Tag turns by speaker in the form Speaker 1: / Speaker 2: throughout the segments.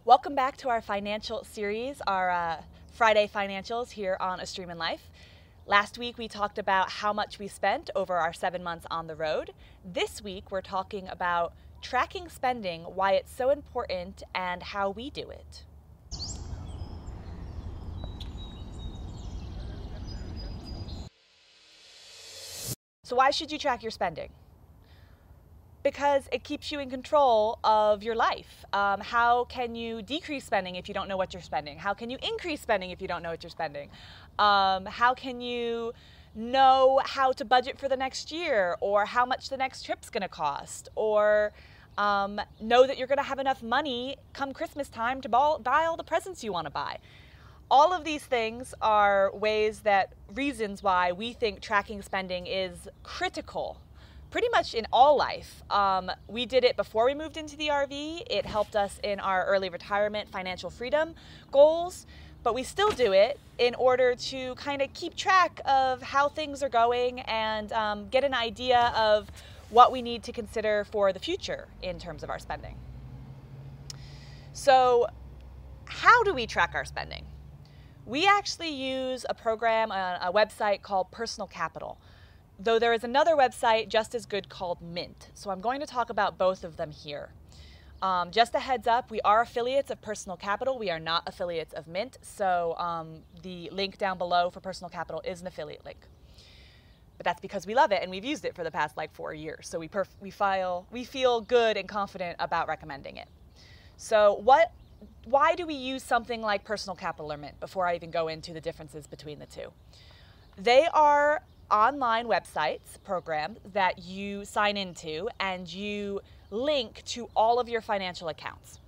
Speaker 1: Welcome back to our financial series, our Friday financials here on Airstream in Life. Last week we talked about how much we spent over our 7 months on the road. This week we're talking about tracking spending, why it's so important, and how we do it. So why should you track your spending? Because it keeps you in control of your life. How can you decrease spending if you don't know what you're spending? How can you increase spending if you don't know what you're spending? How can you know how to budget for the next year, or how much the next trip's gonna cost, or know that you're gonna have enough money come Christmas time to buy all the presents you wanna buy? All of these things are reasons why we think tracking spending is critical pretty much in all life. We did it before we moved into the RV. It helped us in our early retirement financial freedom goals, but we still do it in order to kind of keep track of how things are going and get an idea of what we need to consider for the future in terms of our spending. So how do we track our spending? We actually use a program, a website called Personal Capital. Though there is another website just as good called Mint. So I'm going to talk about both of them here. Just a heads up, we are affiliates of Personal Capital. We are not affiliates of Mint. So the link down below for Personal Capital is an affiliate link. But that's because we love it and we've used it for the past like 4 years. So we feel good and confident about recommending it. So why do we use something like Personal Capital or Mint before I even go into the differences between the two? They are online websites, programs that you sign into and you link to all of your financial accounts.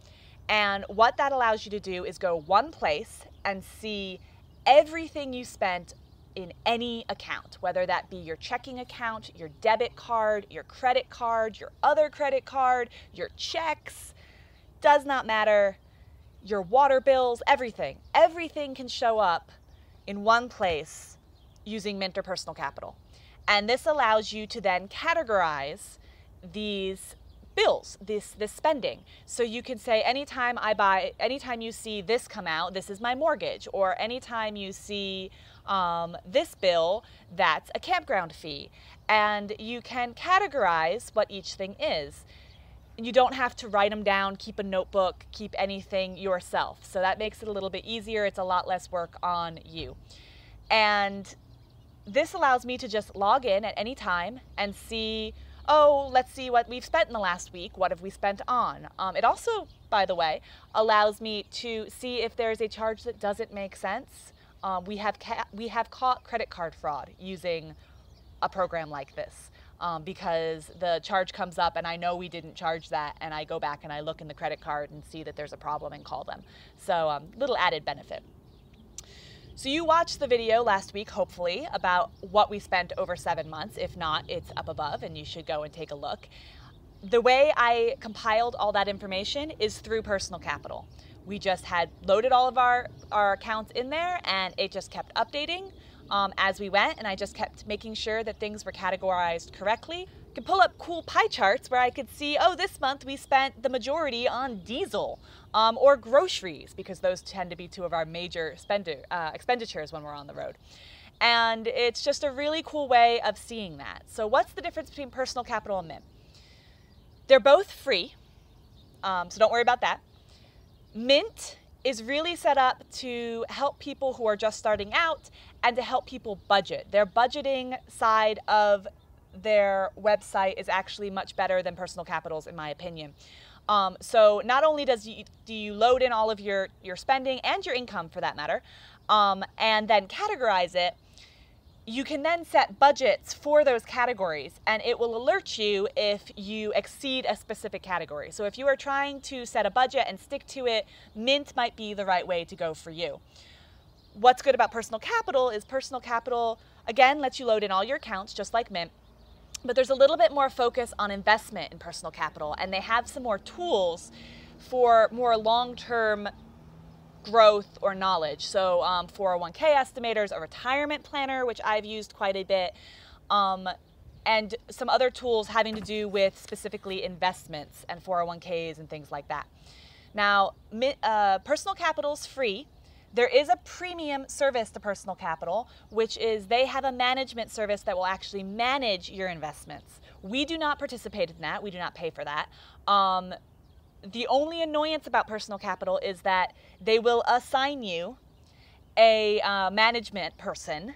Speaker 1: And what that allows you to do is go one place and see everything you spent in any account, whether that be your checking account, your debit card, your credit card, your other credit card, your checks, does not matter, your water bills, everything. Everything can show up in one place using Mint or Personal Capital. And this allows you to then categorize these bills, this spending. So you can say, anytime you see this come out, this is my mortgage, or anytime you see this bill, that's a campground fee. And you can categorize what each thing is. You don't have to write them down, keep a notebook, keep anything yourself. So that makes it a little bit easier. It's a lot less work on you. And this allows me to just log in at any time and see, oh, let's see what we've spent in the last week. What have we spent on? It also, by the way, allows me to see if there's a charge that doesn't make sense. We have caught credit card fraud using a program like this because the charge comes up and I know we didn't charge that, and I go back and I look in the credit card and see that there's a problem and call them. So little added benefit. So you watched the video last week, hopefully, about what we spent over 7 months. If not, it's up above and you should go and take a look. The way I compiled all that information is through Personal Capital. We just had loaded all of our accounts in there, and it just kept updating as we went, and I just kept making sure that things were categorized correctly. I could pull up cool pie charts where I could see, oh, this month we spent the majority on diesel or groceries, because those tend to be two of our major expenditures when we're on the road. And it's just a really cool way of seeing that. So what's the difference between Personal Capital and Mint? They're both free, so don't worry about that. Mint is really set up to help people who are just starting out and to help people budget. Their budgeting side of their website is actually much better than Personal Capital's, in my opinion. So not only do you load in all of your spending and your income, for that matter, and then categorize it, you can then set budgets for those categories, and it will alert you if you exceed a specific category. So if you are trying to set a budget and stick to it, Mint might be the right way to go for you. What's good about Personal Capital is Personal Capital, again, lets you load in all your accounts just like Mint, but there's a little bit more focus on investment in Personal Capital, and they have some more tools for more long-term growth or knowledge. So 401k estimators, a retirement planner, which I've used quite a bit, and some other tools having to do with specifically investments and 401ks and things like that. Now, Personal Capital's free. There is a premium service to Personal Capital, which is they have a management service that will actually manage your investments. We do not participate in that. We do not pay for that. The only annoyance about Personal Capital is that they will assign you a management person,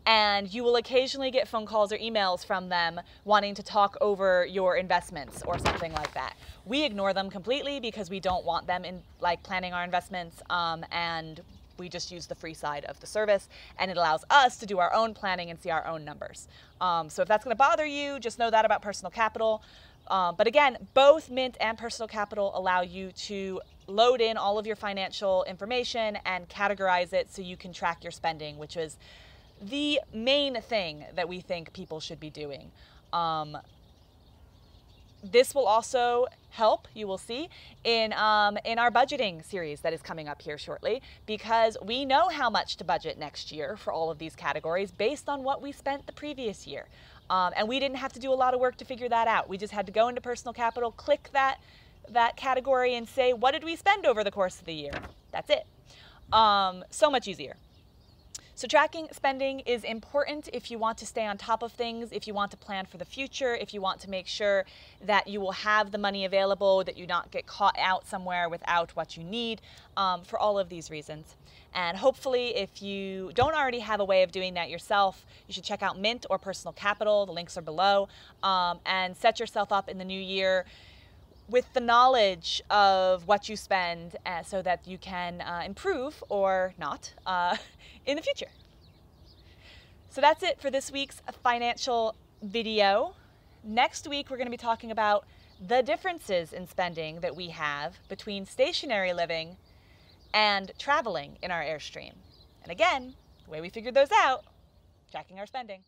Speaker 1: and you will occasionally get phone calls or emails from them wanting to talk over your investments or something like that. We ignore them completely because we don't want them in planning our investments, and we just use the free side of the service, and it allows us to do our own planning and see our own numbers. So if that's going to bother you, just know that about Personal Capital. But again, both Mint and Personal Capital allow you to load in all of your financial information and categorize it so you can track your spending, which is the main thing that we think people should be doing. This will also help, you will see, in our budgeting series that is coming up here shortly, because we know how much to budget next year for all of these categories based on what we spent the previous year. And we didn't have to do a lot of work to figure that out. We just had to go into Personal Capital, click that category and say, what did we spend over the course of the year? That's it. So much easier. So tracking spending is important if you want to stay on top of things, if you want to plan for the future, if you want to make sure that you will have the money available, that you not get caught out somewhere without what you need, for all of these reasons. And hopefully, if you don't already have a way of doing that yourself, you should check out Mint or Personal Capital. The links are below, and set yourself up in the new year with the knowledge of what you spend, so that you can improve or not in the future. So that's it for this week's financial video. Next week, we're going to be talking about the differences in spending that we have between stationary living and traveling in our Airstream. And again, the way we figured those out, tracking our spending.